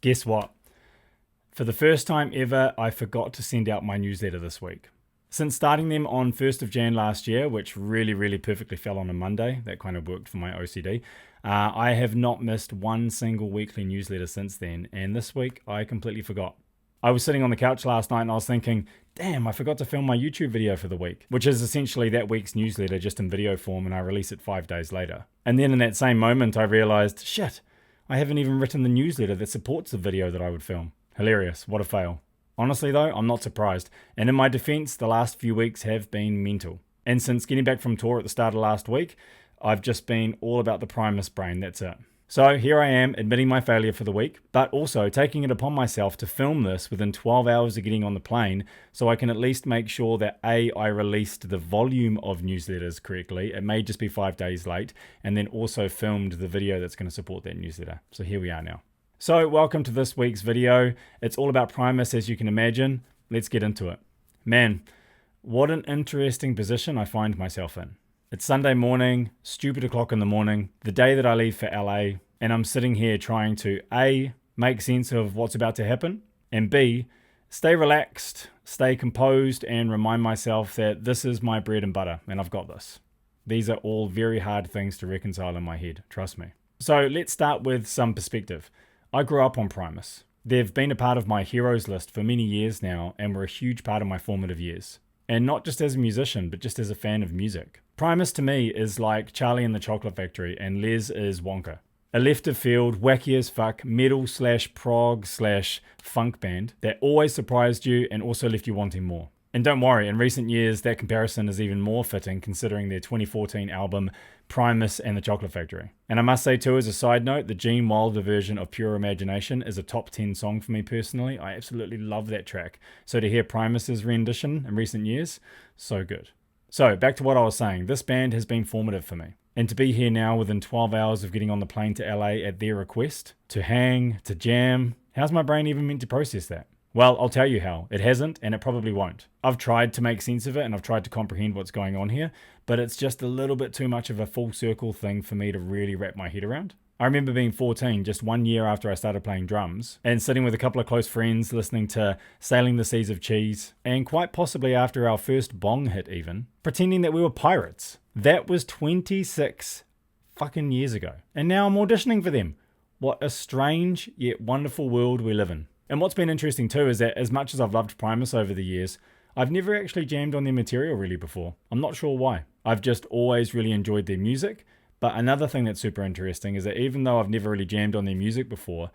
Guess what? For the first time ever, I forgot to send out my newsletter this week. Since starting them on 1st of Jan last year, which really perfectly fell on a Monday, that kind of worked for my OCD, I have not missed one single weekly newsletter since then, and this week I completely forgot. I was sitting on the couch last night and I was thinking, damn, I forgot to film my YouTube video for the week, which is essentially that week's newsletter just in video form, and I release it 5 days later. And then in that same moment, I realized, shit, I haven't even written the newsletter that supports the video that I would film. Hilarious, what a fail. Honestly though, I'm not surprised, and in my defense, the last few weeks have been mental. And since getting back from tour at the start of last week, I've just been all about the Primus brain, that's it. So here I am admitting my failure for the week, but also taking it upon myself to film this within 12 hours of getting on the plane, so I can at least make sure that A, I released the volume of newsletters correctly, it may just be 5 days late, and then also filmed the video that's going to support that newsletter. So here we are now. So welcome to this week's video. It's all about Primus, as you can imagine. Let's get into it. Man, what an interesting position I find myself in. It's Sunday morning, stupid o'clock in the morning, the day that I leave for LA, and I'm sitting here trying to A, make sense of what's about to happen, and B, stay relaxed, stay composed, and remind myself that this is my bread and butter, and I've got this. These are all very hard things to reconcile in my head, trust me. So let's start with some perspective. I grew up on Primus. They've been a part of my heroes list for many years now, and were a huge part of my formative years. And not just as a musician, but just as a fan of music. Primus to me is like Charlie and the Chocolate Factory, and Les is Wonka. A left of field, wacky as fuck, metal / prog / funk band that always surprised you and also left you wanting more. And don't worry, in recent years that comparison is even more fitting considering their 2014 album Primus and the Chocolate Factory. And I must say too, as a side note, the Gene Wilder version of Pure Imagination is a top 10 song for me personally. I absolutely love that track. So to hear Primus's rendition in recent years, so good. So back to what I was saying, this band has been formative for me. And to be here now within 12 hours of getting on the plane to LA at their request, to hang, to jam, how's my brain even meant to process that? Well, I'll tell you how. It hasn't, and it probably won't. I've tried to make sense of it, and I've tried to comprehend what's going on here, but it's just a little bit too much of a full circle thing for me to really wrap my head around. I remember being 14, just 1 year after I started playing drums, and sitting with a couple of close friends listening to Sailing the Seas of Cheese, and quite possibly after our first bong hit even, pretending that we were pirates. That was 26 fucking years ago. And now I'm auditioning for them. What a strange yet wonderful world we live in. And what's been interesting too is that as much as I've loved Primus over the years, I've never actually jammed on their material really before. I'm not sure why. I've just always really enjoyed their music. But another thing that's super interesting is that even though I've never really jammed on their music before,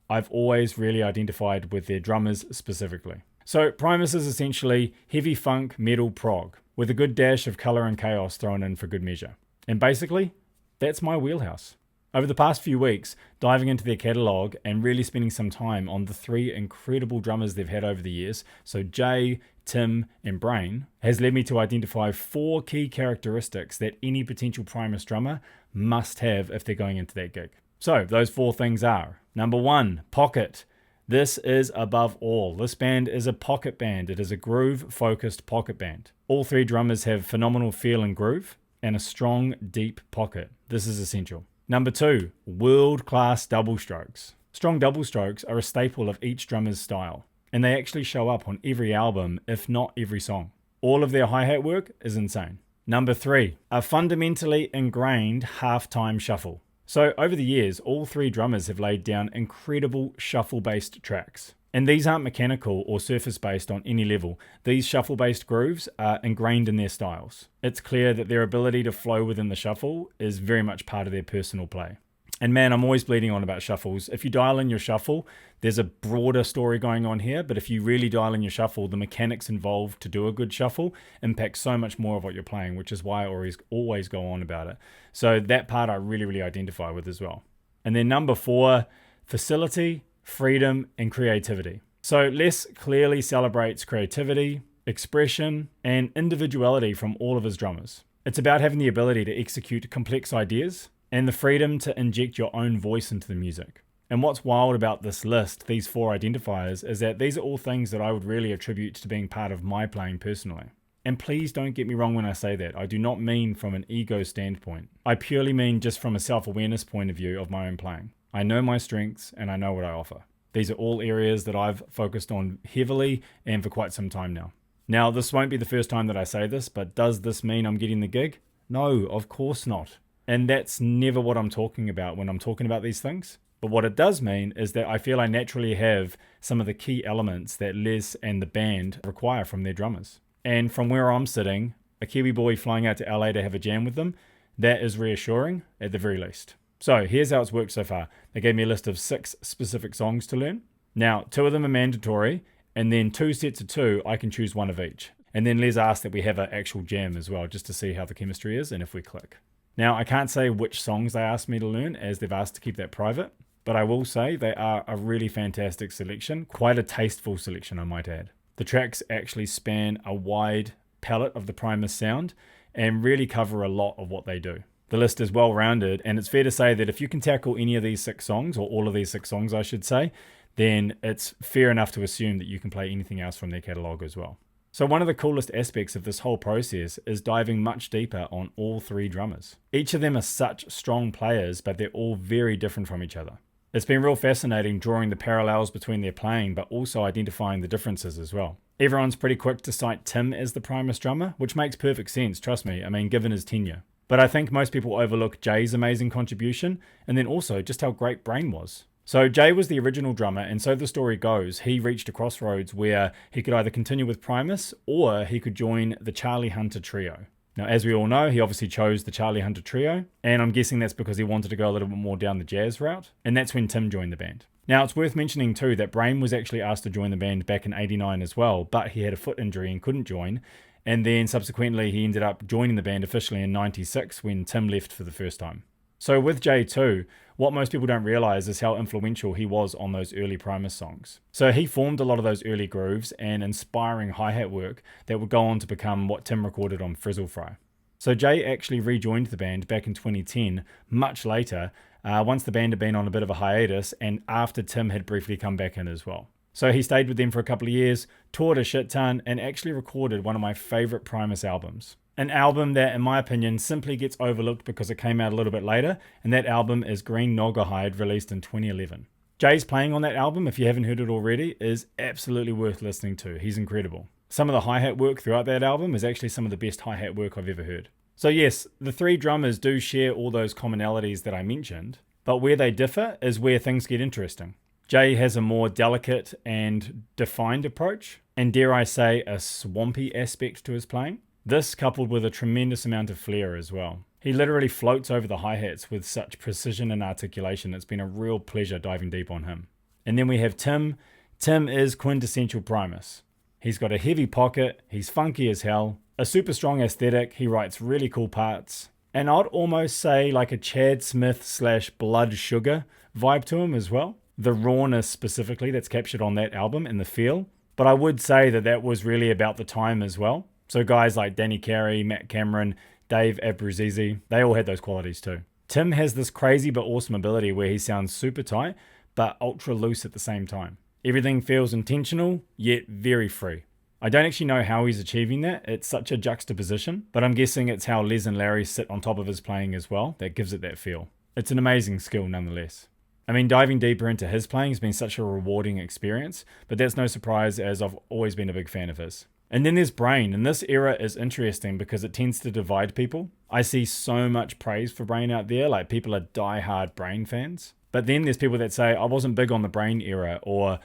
I've always really identified with their drummers specifically. So Primus is essentially heavy funk, metal, prog, with a good dash of color and chaos thrown in for good measure. And basically, that's my wheelhouse. Over the past few weeks, diving into their catalogue and really spending some time on the 3 incredible drummers they've had over the years, so Jay, Tim, and Brain, has led me to identify 4 key characteristics that any potential Primus drummer must have if they're going into that gig. So those 4 things are, number 1, pocket. This is above all. This band is a pocket band. It is a groove-focused pocket band. All 3 drummers have phenomenal feel and groove, and a strong, deep pocket. This is essential. Number 2, world-class double strokes. Strong double strokes are a staple of each drummer's style, and they actually show up on every album, if not every song. All of their hi-hat work is insane. Number 3, a fundamentally ingrained half-time shuffle. So over the years, all 3 drummers have laid down incredible shuffle-based tracks. And these aren't mechanical or surface-based on any level. These shuffle-based grooves are ingrained in their styles. It's clear that their ability to flow within the shuffle is very much part of their personal play. And man, I'm always bleeding on about shuffles. If you dial in your shuffle, there's a broader story going on here, but if you really dial in your shuffle, the mechanics involved to do a good shuffle impact so much more of what you're playing, which is why I always go on about it. So that part I really identify with as well. And then number 4, facility, freedom, and creativity. So Les clearly celebrates creativity, expression, and individuality from all of his drummers. It's about having the ability to execute complex ideas and the freedom to inject your own voice into the music. And what's wild about this list, these 4 identifiers, is that these are all things that I would really attribute to being part of my playing personally. And please don't get me wrong when I say that. I do not mean from an ego standpoint. I purely mean just from a self-awareness point of view of my own playing. I know my strengths and I know what I offer. These are all areas that I've focused on heavily and for quite some time now. Now, this won't be the first time that I say this, but does this mean I'm getting the gig? No, of course not. And that's never what I'm talking about when I'm talking about these things. But what it does mean is that I feel I naturally have some of the key elements that Les and the band require from their drummers. And from where I'm sitting, a Kiwi boy flying out to LA to have a jam with them, that is reassuring at the very least. So here's how it's worked so far. They gave me a list of 6 specific songs to learn. Now, 2 of them are mandatory, and then 2 sets of 2, I can choose one of each. And then Les asked that we have an actual jam as well, just to see how the chemistry is and if we click. Now, I can't say which songs they asked me to learn, as they've asked to keep that private, but I will say they are a really fantastic selection, quite a tasteful selection, I might add. The tracks actually span a wide palette of the Primus sound and really cover a lot of what they do. The list is well rounded, and it's fair to say that if you can tackle any of these 6 songs, or all of these 6 songs I should say, then it's fair enough to assume that you can play anything else from their catalogue as well. So one of the coolest aspects of this whole process is diving much deeper on all 3 drummers. Each of them are such strong players, but they're all very different from each other. It's been real fascinating drawing the parallels between their playing, but also identifying the differences as well. Everyone's pretty quick to cite Tim as the Primus drummer, which makes perfect sense, trust me, given his tenure. But I think most people overlook Jay's amazing contribution, and then also just how great Brain was. So Jay was the original drummer, and so the story goes, he reached a crossroads where he could either continue with Primus, or he could join the Charlie Hunter trio. Now, as we all know, he obviously chose the Charlie Hunter trio, and I'm guessing that's because he wanted to go a little bit more down the jazz route, and that's when Tim joined the band. Now, it's worth mentioning too that Brain was actually asked to join the band back in '89 as well, but he had a foot injury and couldn't join, and then subsequently he ended up joining the band officially in '96 when Tim left for the first time. So with Jay too, what most people don't realize is how influential he was on those early Primus songs. So he formed a lot of those early grooves and inspiring hi-hat work that would go on to become what Tim recorded on Frizzle Fry. So Jay actually rejoined the band back in 2010, much later, once the band had been on a bit of a hiatus and after Tim had briefly come back in as well. So he stayed with them for a couple of years, toured a shit ton, and actually recorded one of my favorite Primus albums. An album that, in my opinion, simply gets overlooked because it came out a little bit later, and that album is Green Naugahyde, released in 2011. Jay's playing on that album, if you haven't heard it already, is absolutely worth listening to. He's incredible. Some of the hi-hat work throughout that album is actually some of the best hi-hat work I've ever heard. So yes, the 3 drummers do share all those commonalities that I mentioned, but where they differ is where things get interesting. Jay has a more delicate and defined approach, and dare I say, a swampy aspect to his playing. This coupled with a tremendous amount of flair as well. He literally floats over the hi-hats with such precision and articulation. It's been a real pleasure diving deep on him. And then we have Tim. Tim is quintessential Primus. He's got a heavy pocket, he's funky as hell, a super strong aesthetic, he writes really cool parts, and I'd almost say like a Chad Smith / Blood Sugar vibe to him as well. The rawness specifically that's captured on that album and the feel, but I would say that that was really about the time as well. So guys like Danny Carey, Matt Cameron, Dave Abruzzese, they all had those qualities too. Tim has this crazy but awesome ability where he sounds super tight, but ultra loose at the same time. Everything feels intentional, yet very free. I don't actually know how he's achieving that. It's such a juxtaposition, but I'm guessing it's how Les and Larry sit on top of his playing as well that gives it that feel. It's an amazing skill nonetheless. Diving deeper into his playing has been such a rewarding experience, but that's no surprise as I've always been a big fan of his. And then there's Brain, and this era is interesting because it tends to divide people. I see so much praise for Brain out there, like people are die-hard Brain fans. But then there's people that say, I wasn't big on the Brain era, or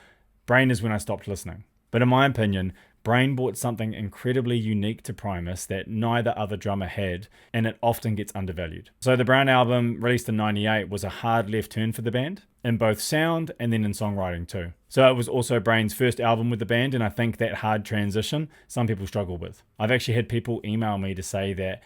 Brain is when I stopped listening. But in my opinion, Brain brought something incredibly unique to Primus that neither other drummer had, and it often gets undervalued. So the Brown album, released in '98, was a hard left turn for the band, in both sound and then in songwriting too. So it was also Brain's first album with the band, and I think that hard transition some people struggle with. I've actually had people email me to say that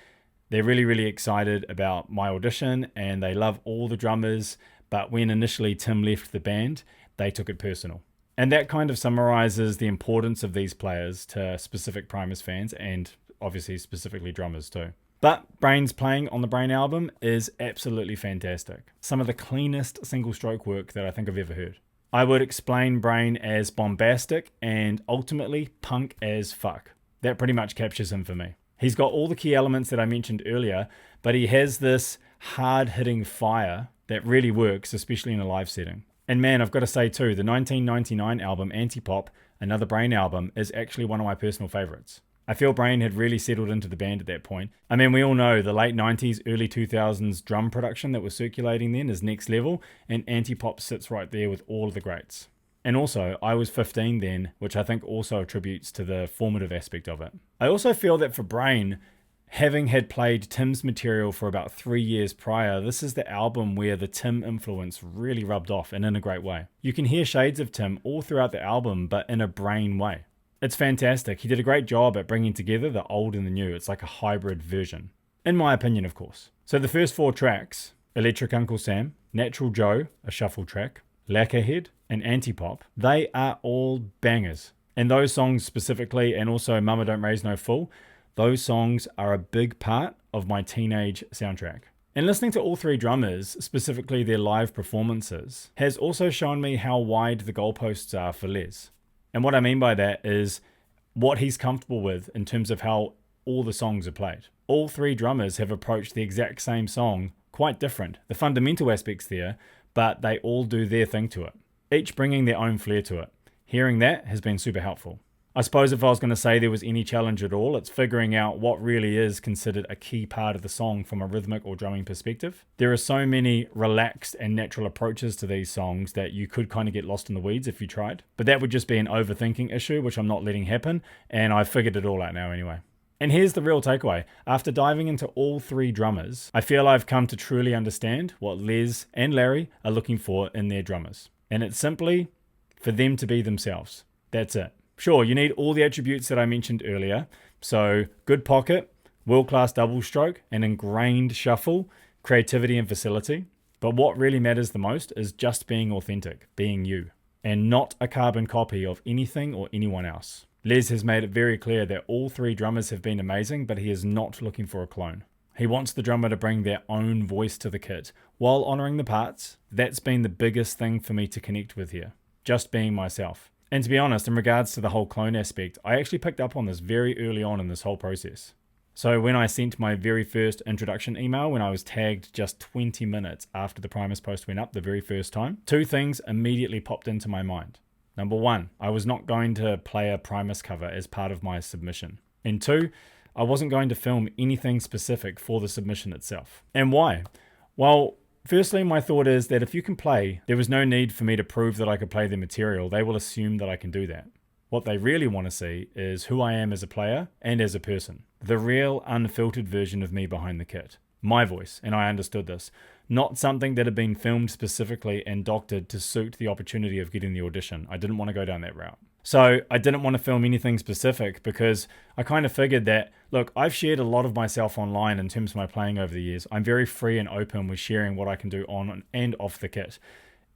they're really, really excited about my audition and they love all the drummers, but when initially Tim left the band, they took it personal. And that kind of summarizes the importance of these players to specific Primus fans and obviously specifically drummers too. But Brain's playing on the Brain album is absolutely fantastic. Some of the cleanest single stroke work that I think I've ever heard. I would explain Brain as bombastic and ultimately punk as fuck. That pretty much captures him for me. He's got all the key elements that I mentioned earlier, but he has this hard-hitting fire that really works, especially in a live setting. And man, I've got to say too, the 1999 album Antipop, Another Brain album, is actually one of my personal favorites. I feel Brain had really settled into the band at that point. I mean, we all know the late 90s, early 2000s drum production that was circulating then is next level, and Antipop sits right there with all of the greats. And also, I was 15 then, which I think also attributes to the formative aspect of it. I also feel that for Brain, having had played Tim's material for about 3 years prior, this is the album where the Tim influence really rubbed off and in a great way. You can hear shades of Tim all throughout the album, but in a Brain way. It's fantastic. He did a great job at bringing together the old and the new. It's like a hybrid version. In my opinion, of course. So the first 4 tracks, Electric Uncle Sam, Natural Joe, a shuffle track, Lacquerhead, and Antipop, they are all bangers. And those songs specifically, and also Mama Don't Raise No Fool, those songs are a big part of my teenage soundtrack. And listening to all 3 drummers, specifically their live performances, has also shown me how wide the goalposts are for Les. And what I mean by that is what he's comfortable with in terms of how all the songs are played. All 3 drummers have approached the exact same song quite different. The fundamental aspects there, but they all do their thing to it, each bringing their own flair to it. Hearing that has been super helpful. I suppose if I was going to say there was any challenge at all, it's figuring out what really is considered a key part of the song from a rhythmic or drumming perspective. There are so many relaxed and natural approaches to these songs that you could kind of get lost in the weeds if you tried. But that would just be an overthinking issue, which I'm not letting happen, and I've figured it all out now anyway. And here's the real takeaway. After diving into all 3 drummers, I feel I've come to truly understand what Les and Larry are looking for in their drummers. And it's simply for them to be themselves. That's it. Sure, you need all the attributes that I mentioned earlier. So good pocket, world-class double stroke, an ingrained shuffle, creativity and facility. But what really matters the most is just being authentic, being you, and not a carbon copy of anything or anyone else. Les has made it very clear that all 3 drummers have been amazing, but he is not looking for a clone. He wants the drummer to bring their own voice to the kit, while honouring the parts. That's been the biggest thing for me to connect with here, just being myself. And to be honest, in regards to the whole clone aspect, I actually picked up on this very early on in this whole process. So when I sent my very first introduction email, when I was tagged just 20 minutes after the Primus post went up the very first time, 2 things immediately popped into my mind. Number 1, I was not going to play a Primus cover as part of my submission. And 2, I wasn't going to film anything specific for the submission itself. And why? Well, firstly, my thought is that if you can play, there was no need for me to prove that I could play the material. They will assume that I can do that. What they really want to see is who I am as a player and as a person. The real unfiltered version of me behind the kit. My voice, and I understood this. Not something that had been filmed specifically and doctored to suit the opportunity of getting the audition. I didn't want to go down that route. So I didn't want to film anything specific because I kind of figured that, look, I've shared a lot of myself online in terms of my playing over the years. I'm very free and open with sharing what I can do on and off the kit.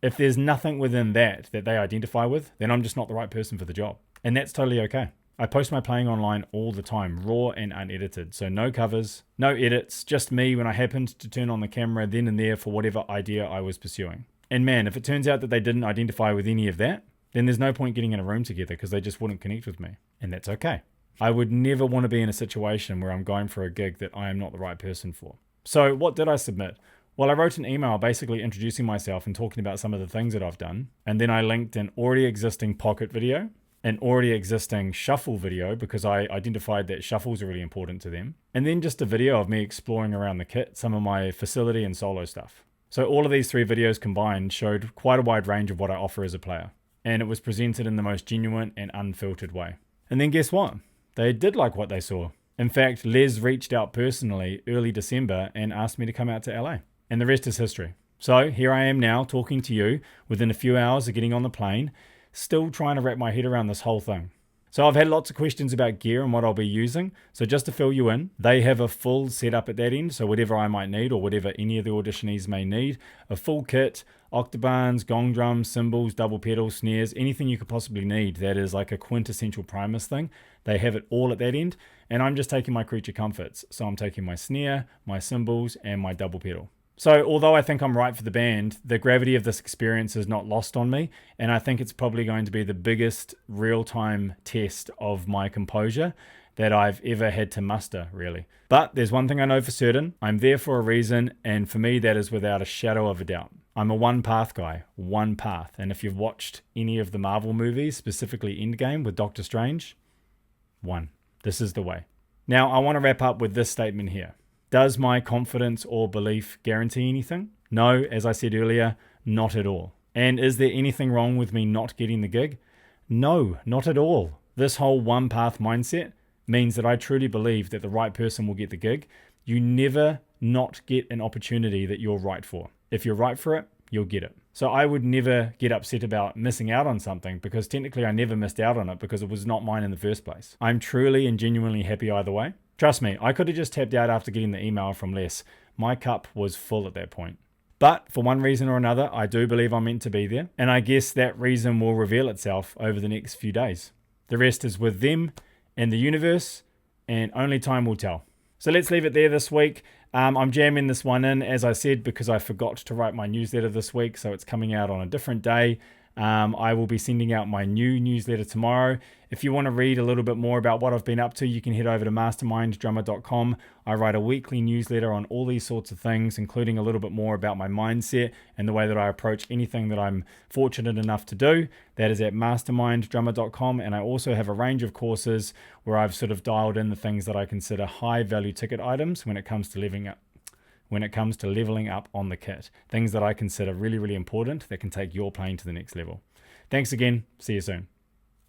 If there's nothing within that they identify with, then I'm just not the right person for the job. And that's totally okay. I post my playing online all the time, raw and unedited. So no covers, no edits, just me when I happened to turn on the camera then and there for whatever idea I was pursuing. And man, if it turns out that they didn't identify with any of that, then there's no point getting in a room together because they just wouldn't connect with me. And that's okay. I would never want to be in a situation where I'm going for a gig that I am not the right person for. So what did I submit? Well, I wrote an email basically introducing myself and talking about some of the things that I've done. And then I linked an already existing pocket video, an already existing shuffle video because I identified that shuffles are really important to them. And then just a video of me exploring around the kit, some of my facility and solo stuff. So all of these 3 videos combined showed quite a wide range of what I offer as a player. And it was presented in the most genuine and unfiltered way. And then guess what? They did like what they saw. In fact, Les reached out personally early December and asked me to come out to LA. And the rest is history. So here I am now talking to you within a few hours of getting on the plane, still trying to wrap my head around this whole thing. So I've had lots of questions about gear and what I'll be using. So just to fill you in, they have a full setup at that end. So whatever I might need or whatever any of the auditionees may need, a full kit, octobans, gong drums, cymbals, double pedals, snares, anything you could possibly need that is like a quintessential Primus thing. They have it all at that end. And I'm just taking my creature comforts. So I'm taking my snare, my cymbals, and my double pedal. So although I think I'm right for the band, the gravity of this experience is not lost on me, and I think it's probably going to be the biggest real-time test of my composure that I've ever had to muster, really. But there's one thing I know for certain, I'm there for a reason, and for me that is without a shadow of a doubt. I'm a one path guy, one path. And if you've watched any of the Marvel movies, specifically Endgame with Doctor Strange, one. This is the way. Now, I want to wrap up with this statement here. Does my confidence or belief guarantee anything? No, as I said earlier, not at all. And is there anything wrong with me not getting the gig? No, not at all. This whole one path mindset means that I truly believe that the right person will get the gig. You never not get an opportunity that you're right for. If you're right for it, you'll get it. So I would never get upset about missing out on something, because technically I never missed out on it because it was not mine in the first place. I'm truly and genuinely happy either way. Trust me, I could have just tapped out after getting the email from Les. My cup was full at that point. But for one reason or another, I do believe I'm meant to be there. And I guess that reason will reveal itself over the next few days. The rest is with them and the universe, and only time will tell. So let's leave it there this week. I'm jamming this one in, as I said, because I forgot to write my newsletter this week, so it's coming out on a different day. I will be sending out my new newsletter tomorrow. If you want to read a little bit more about what I've been up to, you can head over to masterminddrummer.com. I write a weekly newsletter on all these sorts of things, including a little bit more about my mindset and the way that I approach anything that I'm fortunate enough to do. That is at masterminddrummer.com. And I also have a range of courses where I've sort of dialed in the things that I consider high value ticket items when it comes to leveling up on the kit. Things that I consider really, really important that can take your playing to the next level. Thanks again. See you soon.